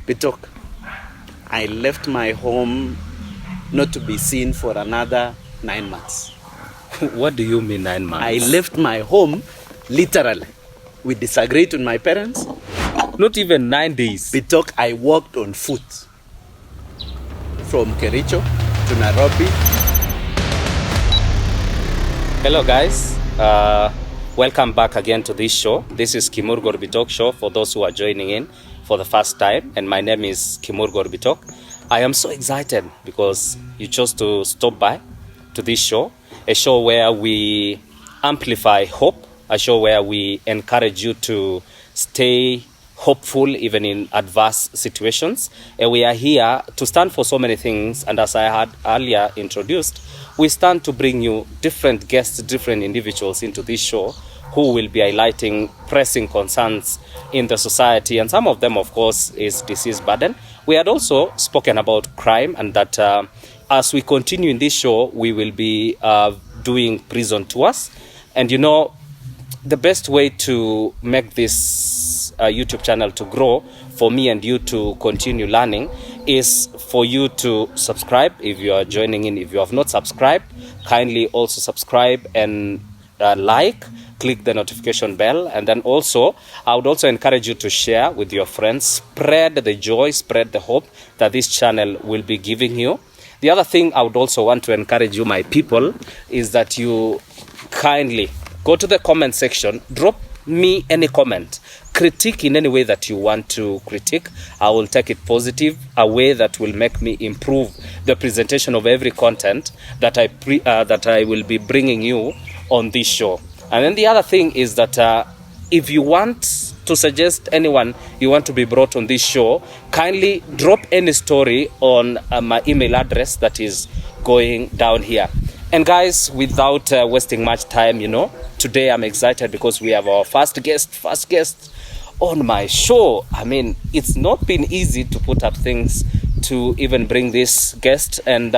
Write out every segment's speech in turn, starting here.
Bitok, I left my home not to be seen for another 9 months. What do you mean 9 months? I left my home literally. We disagreed with my parents. Not even 9 days. Bitok, I walked on foot from Kericho to Nairobi. Hello guys, welcome back again to this show. This is Kimurgo Bitok show for those who are joining in for the first time, and my name is Kimurgo Bitok. I am so excited because you chose to stop by to this show, a show where we amplify hope, a show where we encourage you to stay hopeful even in adverse situations. And we are here to stand for so many things, and as I had earlier introduced, we stand to bring you different guests, different individuals into this show who will be highlighting pressing concerns in the society, and some of them of course is disease burden. We had also spoken about crime, and that as we continue in this show we will be doing prison tours. And you know, the best way to make this YouTube channel to grow for me and you to continue learning is for you to subscribe if you are joining in. If you have not subscribed, kindly also subscribe and click the notification bell. And then also I would also encourage you to share with your friends, spread the joy, spread the hope that this channel will be giving you. The other thing I would also want to encourage you, my people, is that you kindly go to the comment section, drop me any comment, critique in any way that you want to critique. I will take it positive, a way that will make me improve the presentation of every content that I will be bringing you on this show. And then the other thing is that if you want to suggest anyone you want to be brought on this show, kindly drop any story on my email address that is going down here. And guys, without wasting much time, you know, today I'm excited because we have our first guest on my show. I mean, it's not been easy to put up things to even bring this guest. And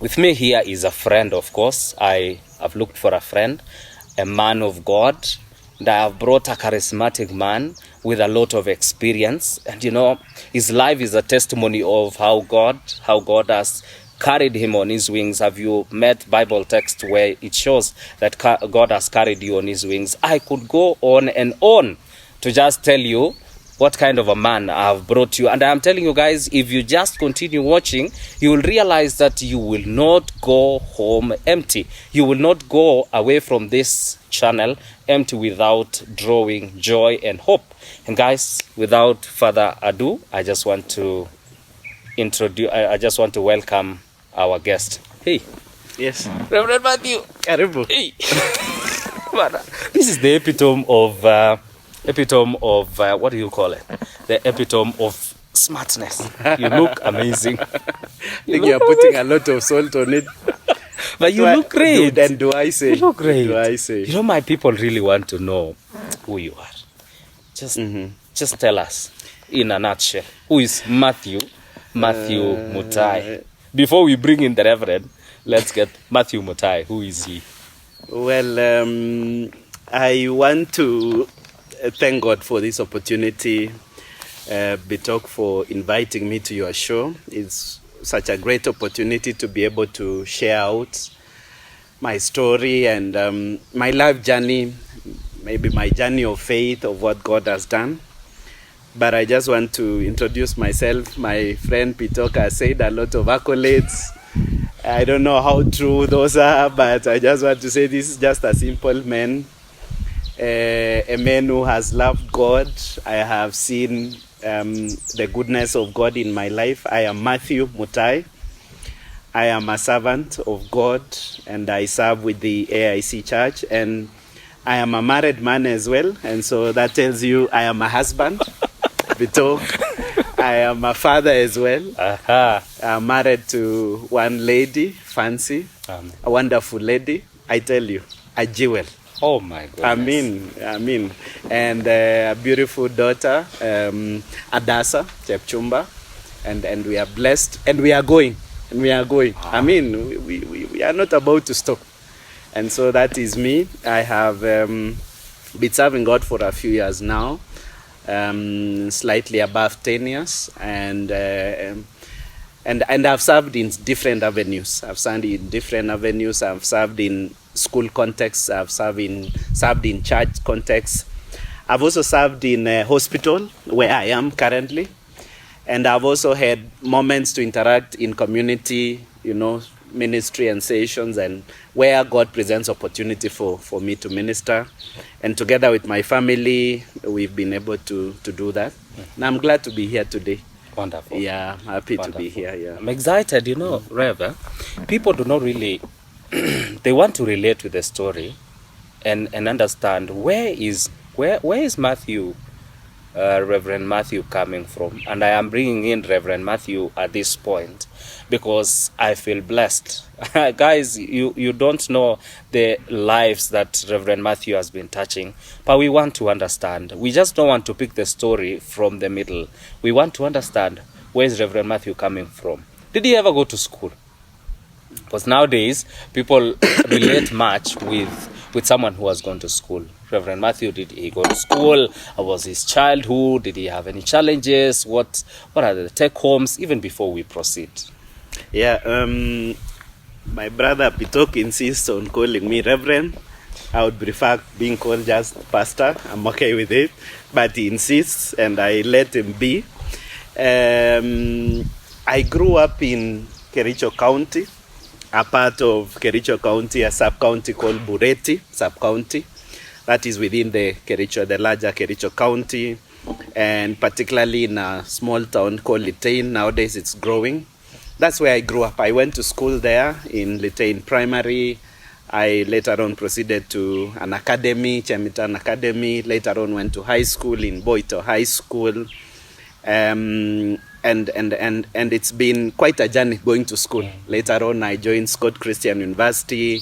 with me here is a friend, of course. I have looked for a friend, a man of God, and I have brought a charismatic man with a lot of experience. And you know, his life is a testimony of how God has carried him on his wings. Have you met Bible text where it shows that God has carried you on his wings? I could go on and on to just tell you what kind of a man I have brought you. And I'm telling you guys, if you just continue watching, you will realize that you will not go home empty. You will not go away from this channel empty without drawing joy and hope. And guys, without further ado, I just want to welcome our guest. Hey. Yes. Reverend Matthew. Karibu. Hey. This is the epitome of what do you call it? The epitome of smartness. You look amazing. You're putting a lot of salt on it. But you look great. Then do I say? You look great. Do I say? You know, my people really want to know who you are. Just tell us in a nutshell. Who is Matthew Mutai? Before we bring in the Reverend, let's get Matthew Mutai. Who is he? Well, I want to thank God for this opportunity, Bitok, for inviting me to your show. It's such a great opportunity to be able to share out my story and my life journey, maybe my journey of faith of what God has done. But I just want to introduce myself. My friend Bitok has said a lot of accolades. I don't know how true those are, but I just want to say this is just a simple man. A man who has loved God. I have seen the goodness of God in my life. I am Matthew Mutai. I am a servant of God, and I serve with the AIC Church, and I am a married man as well, and so that tells you I am a husband. Bitok. I am a father as well. I'm married to one lady, Fancy, a wonderful lady. I tell you, a jewel. Oh my goodness. I mean. And a beautiful daughter, Adasa Chepchumba. And we are blessed. And we are going. I mean, we are not about to stop. And so that is me. I have been serving God for a few years now. slightly above 10 years, and I've served in different avenues. I've served in school contexts. I've served in church contexts. I've also served in a hospital where I am currently, and I've also had moments to interact in community, ministry and sessions, and where God presents opportunity for me to minister. And together with my family, we've been able to do that. And I'm glad to be here today. Wonderful. Yeah, happy to be here. Yeah, I'm excited. Rev, people do not really they want to relate with the story and understand where is Matthew, Reverend Matthew, coming from. And I am bringing in Reverend Matthew at this point because I feel blessed. Guys, you don't know the lives that Reverend Matthew has been touching, but we want to understand. We just don't want to pick the story from the middle. We want to understand, where is Reverend Matthew coming from? Did he ever go to school? Because nowadays, people relate much with someone who has gone to school. Reverend Matthew, did he go to school? How was his childhood? Did he have any challenges? What are the take-homes, even before we proceed? Yeah, my brother Pitok insists on calling me Reverend. I would prefer being called just Pastor. I'm okay with it. But he insists, and I let him be. I grew up in Kericho County, a part of Kericho County, a sub-county called Bureti sub-county. That is within the larger Kericho County, and particularly in a small town called Litein. Nowadays it's growing. That's where I grew up. I went to school there in Litein Primary. I later on proceeded to an academy, Chemitan Academy. Later on went to high school in Boito High School. And it's been quite a journey going to school. Later on, I joined Scott Christian University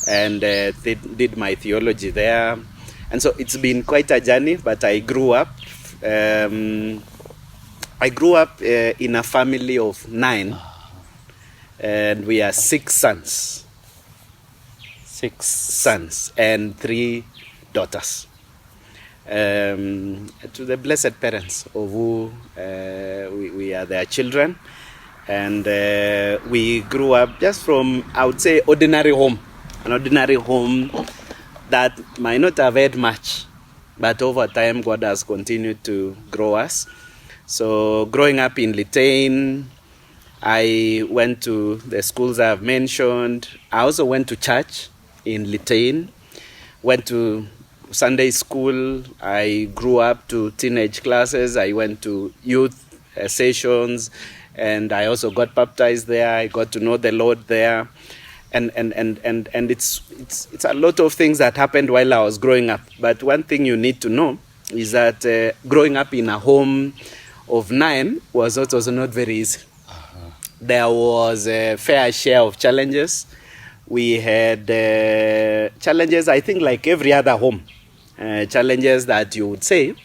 and did my theology there. And so it's been quite a journey, but I grew up. In a family of 9, and we are 6 sons. 6 sons and 3 daughters. To the blessed parents of who we are their children, and we grew up just from, I would say, an ordinary home that might not have had much, but over time God has continued to grow us. So growing up in Litein, I went to the schools I've mentioned. I also went to church in Litein, went to Sunday school. I grew up to teenage classes. I went to youth sessions, and I also got baptized there. I got to know the Lord there, and it's a lot of things that happened while I was growing up. But one thing you need to know is that growing up in a home of 9 was also not very easy. There was a fair share of challenges. We had challenges, I think, like every other home. Challenges that you would say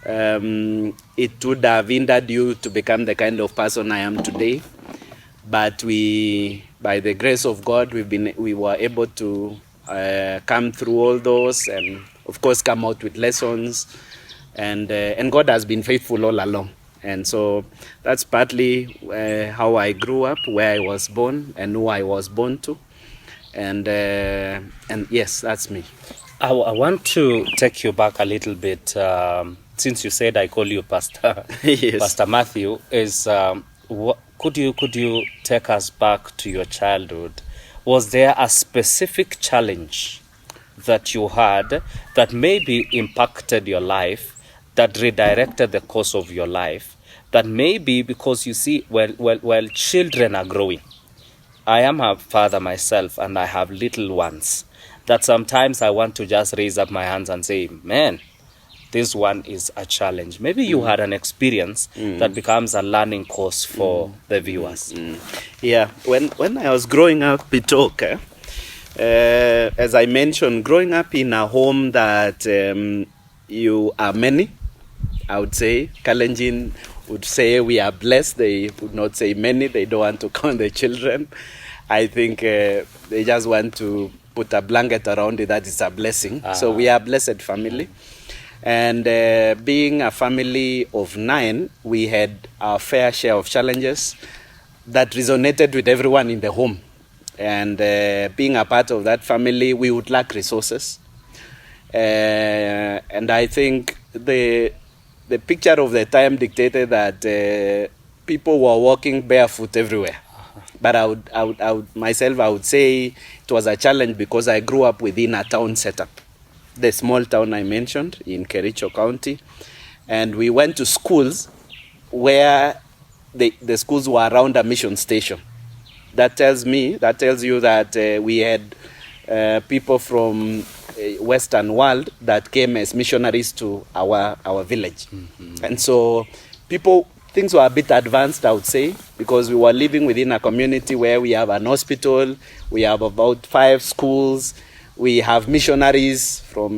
it would have hindered you to become the kind of person I am today. But by the grace of God, we were able to come through all those, and of course come out with lessons. And God has been faithful all along. And so that's partly how I grew up, where I was born, and who I was born to. And yes, that's me. I want to take you back a little bit. Since you said I call you Pastor, yes. Pastor Matthew, could you take us back to your childhood? Was there a specific challenge that you had that maybe impacted your life, that redirected the course of your life, that maybe, because you see, while children are growing, I am a father myself and I have little ones, that sometimes I want to just raise up my hands and say, man, this one is a challenge. Maybe you had an experience that becomes a learning course for the viewers. Yeah, when I was growing up, Pitok, as I mentioned, growing up in a home that you are many, I would say. Kalenjin would say we are blessed. They would not say many. They don't want to count the children. I think they just want to put a blanket around it that is a blessing. So we are a blessed family. And being a family of 9, we had our fair share of challenges that resonated with everyone in the home. And being a part of that family, we would lack resources. And I think the picture of the time dictated that people were walking barefoot everywhere. But I would say it was a challenge because I grew up within a town setup. The small town I mentioned in Kericho County. And we went to schools where the schools were around a mission station. That tells you that we had people from Western world that came as missionaries to our village. Mm-hmm. And so things were a bit advanced, I would say, because we were living within a community where we have an hospital, we have about 5 schools, we have missionaries from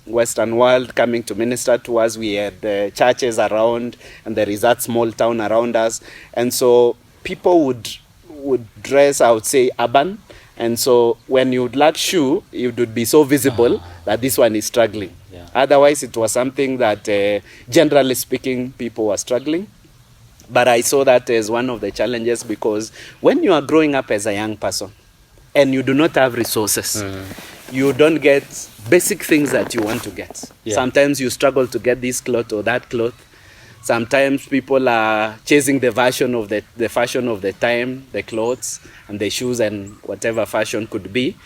Western world coming to minister to us. We had churches around, and there is that small town around us. And so people would dress, I would say, urban. And so when you would lack shoe, it would be so visible that this one is struggling. Yeah. Otherwise, it was something that, generally speaking, people were struggling. But I saw that as one of the challenges because when you are growing up as a young person and you do not have resources, you don't get basic things that you want to get. Yeah. Sometimes you struggle to get this cloth or that cloth. Sometimes people are chasing the fashion of the time, the clothes and the shoes and whatever fashion could be.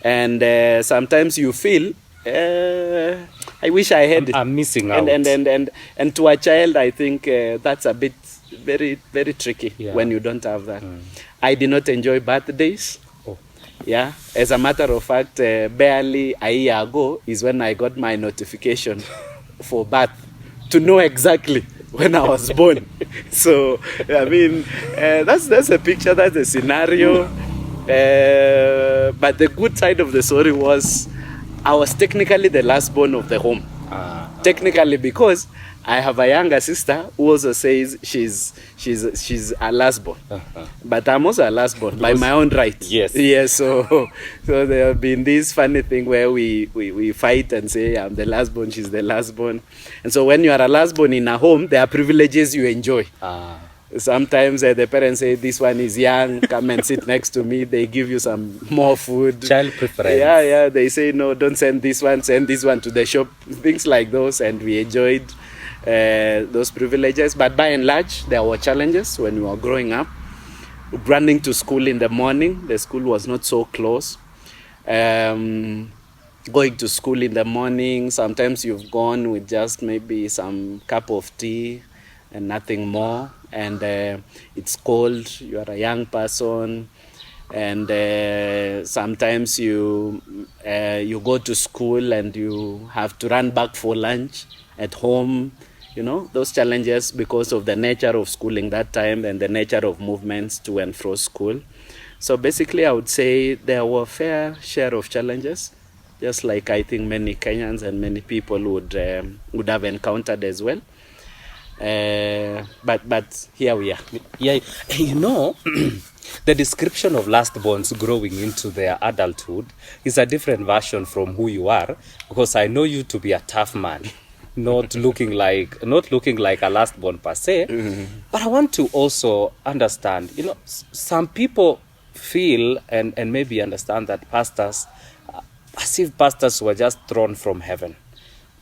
And sometimes you feel, I wish I had it. I'm missing out. And to a child, I think that's a bit very, very tricky when you don't have that. I did not enjoy birthdays. Yeah, as a matter of fact, barely a year ago is when I got my notification for birth to know exactly when I was born. So, I mean, that's a picture, that's a scenario. But the good side of the story was I was technically the last born of the home. Technically, because I have a younger sister who also says she's a last born. But I'm also a last born by my own right. Yes. Yes. So there have been this funny thing where we fight and say I'm the last born, she's the last born. And so when you are a last born in a home, there are privileges you enjoy. Sometimes the parents say, this one is young, come and sit next to me. They give you some more food. Child preference. Yeah. They say, no, don't send this one to the shop. Things like those. And we enjoyed those privileges. But by and large, there were challenges when we were growing up. Running to school in the morning, the school was not so close. Going to school in the morning, sometimes you've gone with just maybe some cup of tea and nothing more. And it's cold, you are a young person, and sometimes you go to school and you have to run back for lunch at home. You know, those challenges because of the nature of schooling that time and the nature of movements to and fro school. So basically, I would say there were a fair share of challenges, just like I think many Kenyans and many people would have encountered as well. But here we are. Yeah, you know, the description of lastborns growing into their adulthood is a different version from who you are, because I know you to be a tough man, not looking like a lastborn per se. But I want to also understand, you know, some people feel and maybe understand that pastors, as if pastors were just thrown from heaven.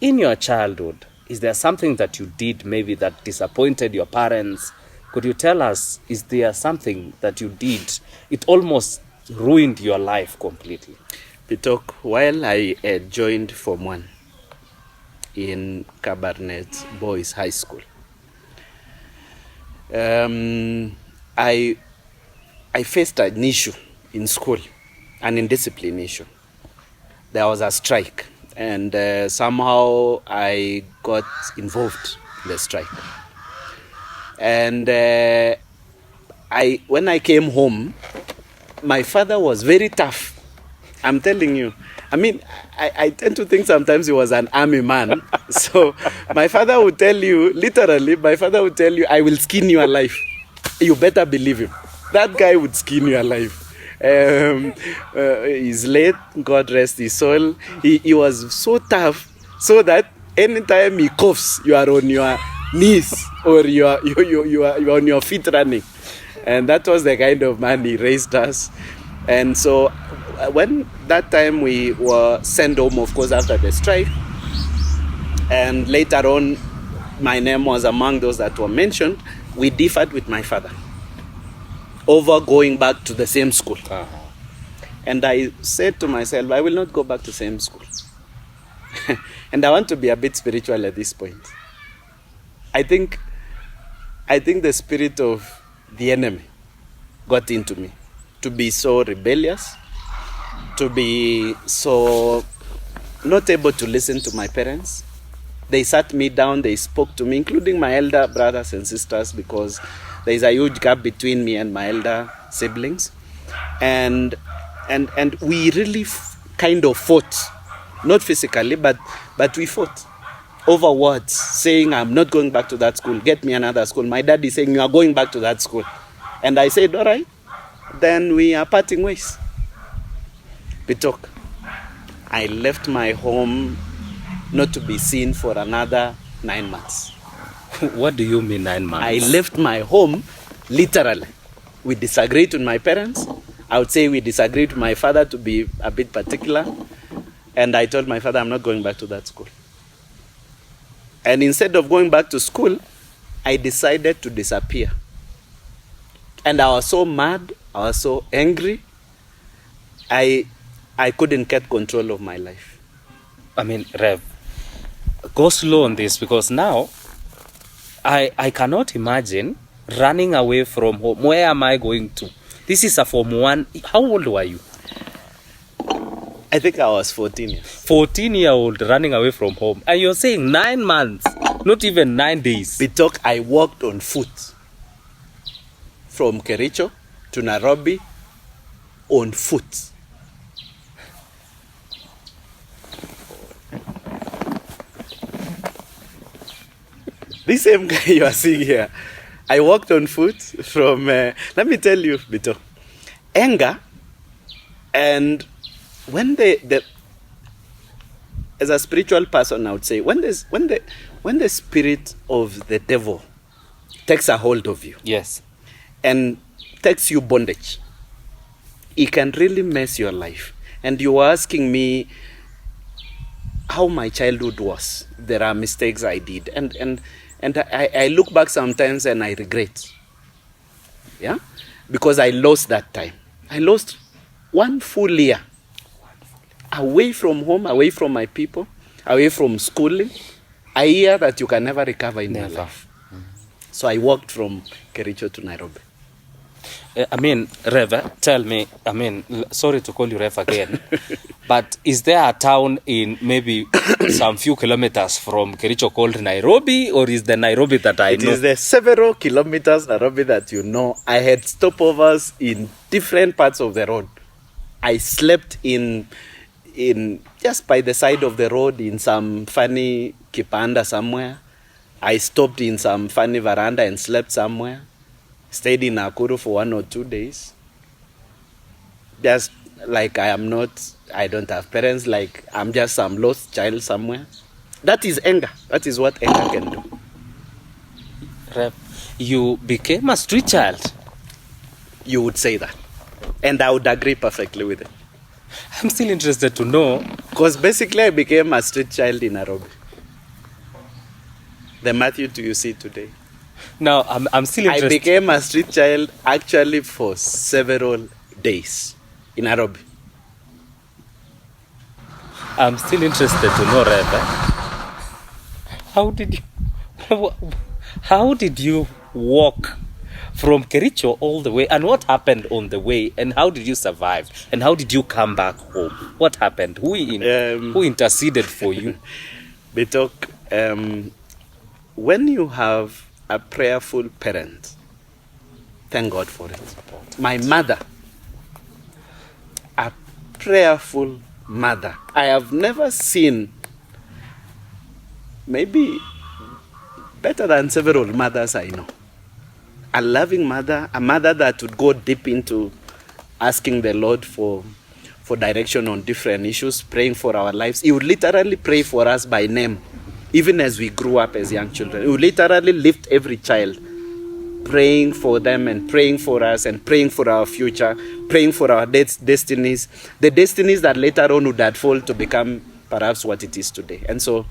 In your childhood, is there something that you did maybe that disappointed your parents? Could you tell us, is there something that you did? It almost ruined your life completely. Pitok, while I joined Form 1 in Cabernet Boys High School, I faced an issue in school, an indiscipline issue. There was a strike. And somehow I got involved in the strike. And when I came home, my father was very tough. I'm telling you. I mean, I tend to think sometimes he was an army man. So my father would tell you, literally, I will skin you alive. You better believe him. That guy would skin you alive. He's late, God rest his soul. He was so tough, so that anytime he coughs, you are on your knees or you are on your feet running. And that was the kind of man he raised us. And so when that time we were sent home, of course, after the strike, and later on, my name was among those that were mentioned, we differed with my father over going back to the same school. And I said to myself, I will not go back to the same school. And I want to be a bit spiritual at this point. I think the spirit of the enemy got into me to be so rebellious, to be so not able to listen to my parents. They sat me down, they spoke to me, including my elder brothers and sisters, because there is a huge gap between me and my elder siblings. And we really kind of fought, not physically, but we fought over words, saying, I'm not going back to that school, get me another school. My dad is saying, you are going back to that school. And I said, all right, then we are parting ways. Bitok, I left my home not to be seen for another 9 months. What do you mean 9 months? I left my home, literally. We disagreed with my parents. I would say we disagreed with my father, to be a bit particular. And I told my father, I'm not going back to that school. And instead of going back to school, I decided to disappear. And I was so mad, I was so angry, I couldn't get control of my life. I mean, Rev, go slow on this, because now I cannot imagine running away from home. Where am I going to? This is a Form 1. How old were you? I think I was 14 years. 14-year-old running away from home. And you're saying 9 months, not even 9 days. Bitok, I walked on foot from Kericho to Nairobi on foot. This same guy you are seeing here, I walked on foot from, let me tell you, Bitok, anger, and when as a spiritual person, I would say, when the spirit of the devil takes a hold of you, yes, and takes you bondage, it can really mess your life. And you were asking me how my childhood was. There are mistakes I did, and I look back sometimes and I regret. Yeah, because I lost that time. I lost 1 full year away from home, away from my people, away from schooling. A year that you can never recover in your life. Mm-hmm. So I walked from Kericho to Nairobi. I mean, Rev, tell me, I mean, sorry to call you Rev again, but is there a town in maybe some few kilometers from Kericho called Nairobi, or is the Nairobi that I know? It is the several kilometers Nairobi that you know. I had stopovers in different parts of the road. I slept in just by the side of the road in some funny kipanda somewhere. I stopped in some funny veranda and slept somewhere. Stayed in Nakuru for 1 or 2 days. Just like I don't have parents, like I'm just some lost child somewhere. That is anger. That is what anger can do. Rev, you became a street child. You would say that. And I would agree perfectly with it. I'm still interested to know. Because basically I became a street child in Nairobi. The Matthew you see today. Now, I'm still interested. I became a street child actually for several days in Nairobi. I'm still interested to know, Rev. How did you walk from Kericho all the way, and what happened on the way, and how did you survive, and how did you come back home? What happened? Who interceded for you? Bitok, when you have a prayerful parent, thank God for it. My mother, a prayerful mother. I have never seen, maybe better than several mothers I know. A loving mother, a mother that would go deep into asking the Lord for direction on different issues, praying for our lives. He would literally pray for us by name. even as we grew up as young children. We literally lift every child, praying for them and praying for us and praying for our future, praying for our destinies, the destinies that later on would unfold to become perhaps what it is today. And so,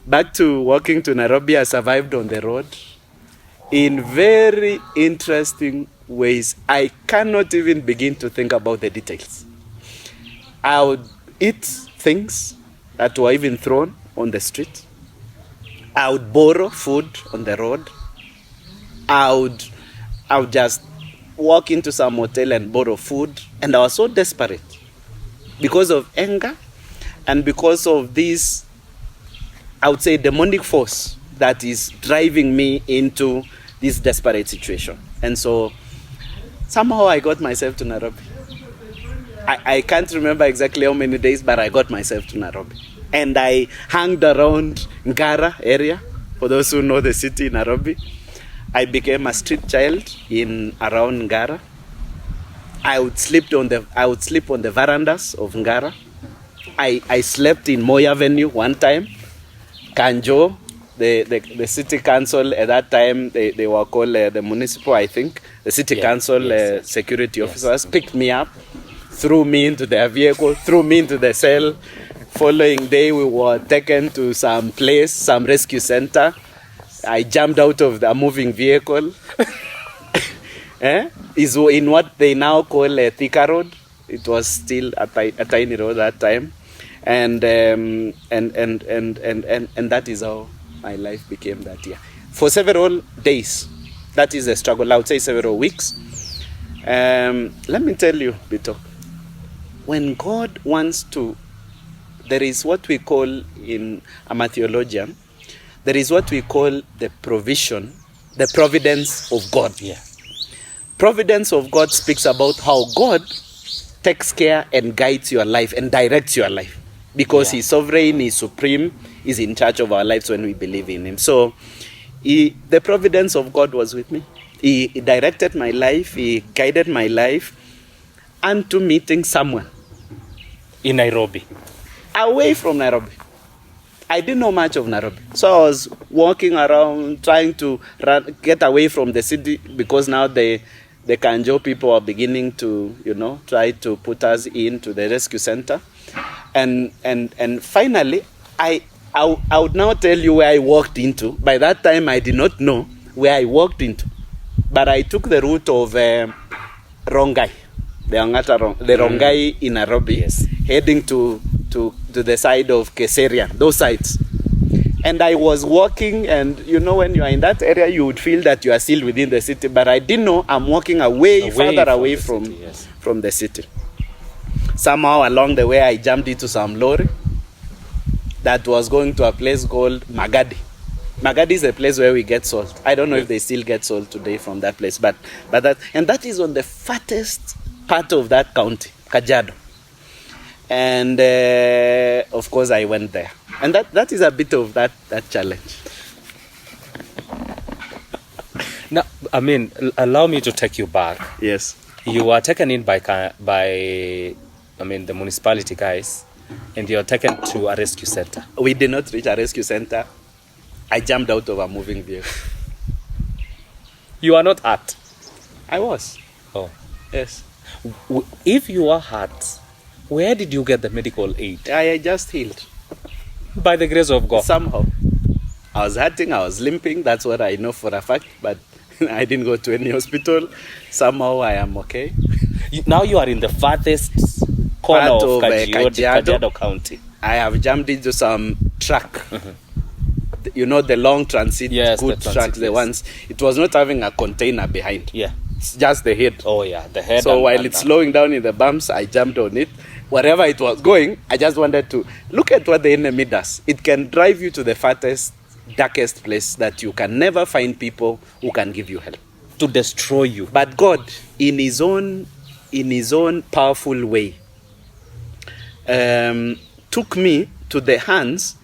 back to walking to Nairobi, I survived on the road in very interesting ways. I cannot even begin to think about the details. I would eat things that were even thrown on the street. I would borrow food on the road. I would just walk into some hotel and borrow food. And I was so desperate because of anger and because of this, I would say, demonic force that is driving me into this desperate situation. And so somehow I got myself to Nairobi. I can't remember exactly how many days, but I got myself to Nairobi. And I hung around Ngara area. For those who know the city, Nairobi, I became a street child in around Ngara. I would sleep on the verandas of Ngara. I slept in Moi Avenue one time. Kanjo, the city council at that time, they were called the municipal, I think. The city council security officers picked me up, threw me into their vehicle, threw me into the cell. Following day, we were taken to some place, some rescue center. I jumped out of the moving vehicle. Is in what they now call a Thika Road. It was still a tiny road that time, and that is how my life became that year. For several days, that is a struggle. I would say several weeks. Let me tell you, Bito, when God wants to, there is what we call, in a theologian, there is what we call the provision, the providence of God. Yeah. Providence of God speaks about how God takes care and guides your life and directs your life, because He's sovereign, He's supreme, He's in charge of our lives when we believe in Him. So the providence of God was with me. He directed my life, He guided my life unto meeting someone. In Nairobi? Away from Nairobi. I didn't know much of Nairobi. So I was walking around trying to get away from the city, because now the Kanjo people are beginning to, try to put us into the rescue center. And finally, I would now tell you where I walked into. By that time, I did not know where I walked into. But I took the route of Rongai, the Rongai in Nairobi, heading to the side of Keseria, those sides. And I was walking, and when you are in that area, you would feel that you are still within the city. But I didn't know I'm walking further away from the city. Somehow along the way, I jumped into some lorry that was going to a place called Magadi. Magadi is a place where we get salt. I don't know if they still get salt today from that place, but that is on the fattest part of that county, Kajiado. And of course, I went there. And that is a bit of that challenge. Now, allow me to take you back. Yes. You were taken in by the municipality guys, and you were taken to a rescue center. We did not reach a rescue center. I jumped out of a moving vehicle. You are not hurt? I was. Oh. Yes. If you were hurt, where did you get the medical aid? I just healed. By the grace of God. Somehow. I was hurting, I was limping, that's what I know for a fact, but I didn't go to any hospital. Somehow I am okay. Now you are in the farthest corner of Kajiado County. I have jumped into some truck. The long transit, trucks, the ones. It was not having a container behind. Yeah. It's just the head. Oh yeah, the head. So while it's slowing down in the bumps, I jumped on it. Wherever it was going, I just wanted to look at what the enemy does. It can drive you to the farthest, darkest place that you can never find people who can give you help. To destroy you. But God, in His own powerful way, took me to the hands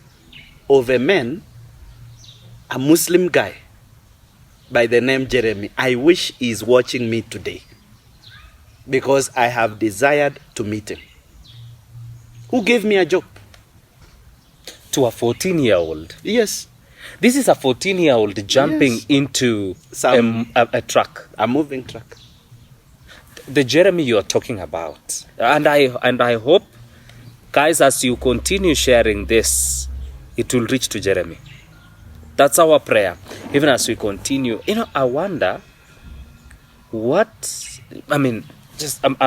of a man, a Muslim guy by the name Jeremy. I wish he's watching me today, because I have desired to meet him. Who gave me a job? to a 14-year-old. Yes. This is a 14-year-old jumping into a truck. A moving truck. The Jeremy you are talking about. And I hope, guys, as you continue sharing this, it will reach to Jeremy. That's our prayer. Even as we continue, I wonder I'm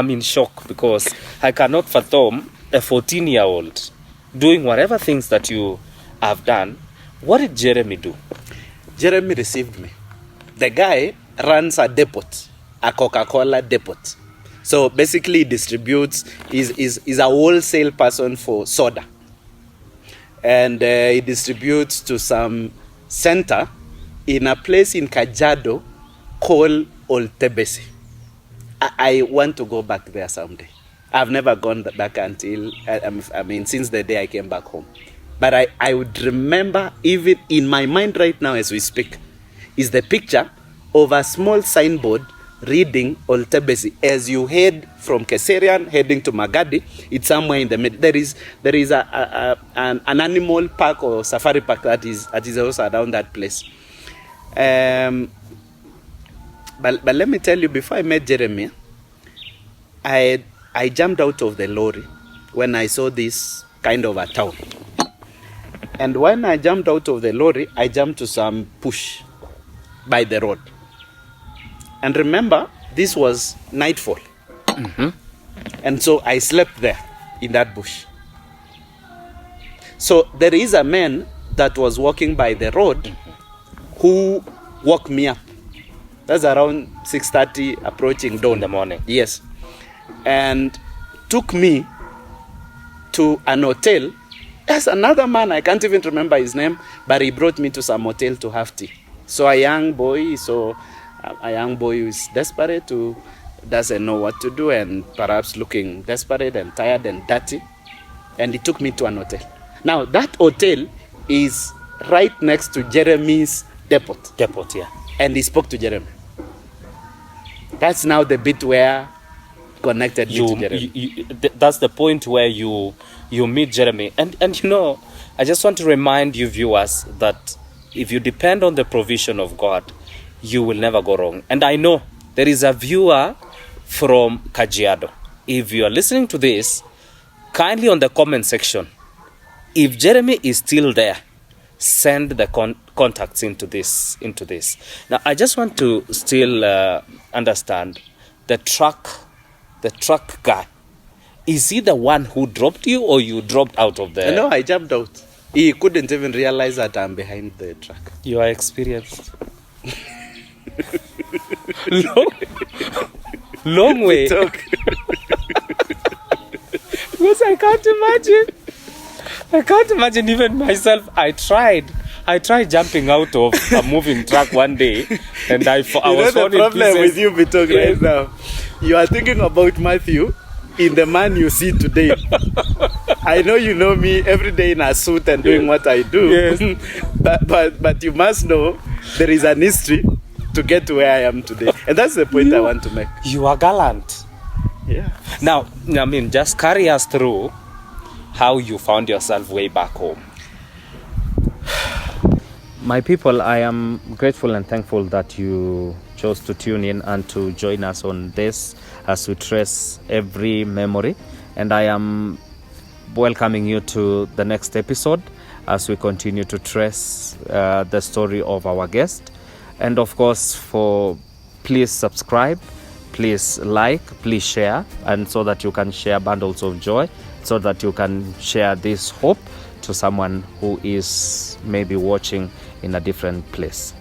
in shock because I cannot fathom a 14-year-old doing whatever things that you have done. What did Jeremy do? Jeremy received me. The guy runs a depot, a Coca-Cola depot. So basically he distributes, is a wholesale person for soda. And he distributes to some center in a place in Kajiado called Oltebesi. I want to go back there someday. I've never gone back until, since the day I came back home. But I would remember, even in my mind right now as we speak, is the picture of a small signboard reading Oltebesi. As you head from Keserian heading to Magadi, it's somewhere in the middle. There is an animal park or safari park that is also around that place. But let me tell you, before I met Jeremy, I jumped out of the lorry when I saw this kind of a town. And when I jumped out of the lorry, I jumped to some bush by the road. And remember, this was nightfall. Mm-hmm. And so I slept there in that bush. So there is a man that was walking by the road who woke me up. That's around 6:30, approaching dawn. In the morning. Yes. And took me to an hotel. There's another man, I can't even remember his name, but he brought me to some hotel to have tea. So a young boy who is desperate, who doesn't know what to do and perhaps looking desperate and tired and dirty. And he took me to an hotel. Now, that hotel is right next to Jeremy's depot. Depot, yeah. And he spoke to Jeremy. That's now the bit where connected me to Jeremy. That's the point where you meet Jeremy. And I just want to remind you viewers that if you depend on the provision of God, you will never go wrong. And I know there is a viewer from Kajiado. If you are listening to this, kindly on the comment section, if Jeremy is still there, send the contacts into this. Now, I just want to still understand the truck guy. Is he the one who dropped you, or you dropped out of the... No, I jumped out. He couldn't even realize that I'm behind the truck. You are experienced. long way. Because I can't imagine even myself. I tried jumping out of a moving truck one day, and I was the problem with you, Bitok, right now. You are thinking about Matthew in the man you see today. I know you know me every day in a suit and doing what I do. Yes. but you must know there is an history to get to where I am today, and that's the point I want to make. You are gallant. Yeah. Now, just carry us through how you found yourself way back home. My people, I am grateful and thankful that you chose to tune in and to join us on this as we trace every memory. And I am welcoming you to the next episode as we continue to trace the story of our guest. And of course, please subscribe, please like, please share, and so that you can share bundles of joy, so that you can share this hope to someone who is maybe watching in a different place.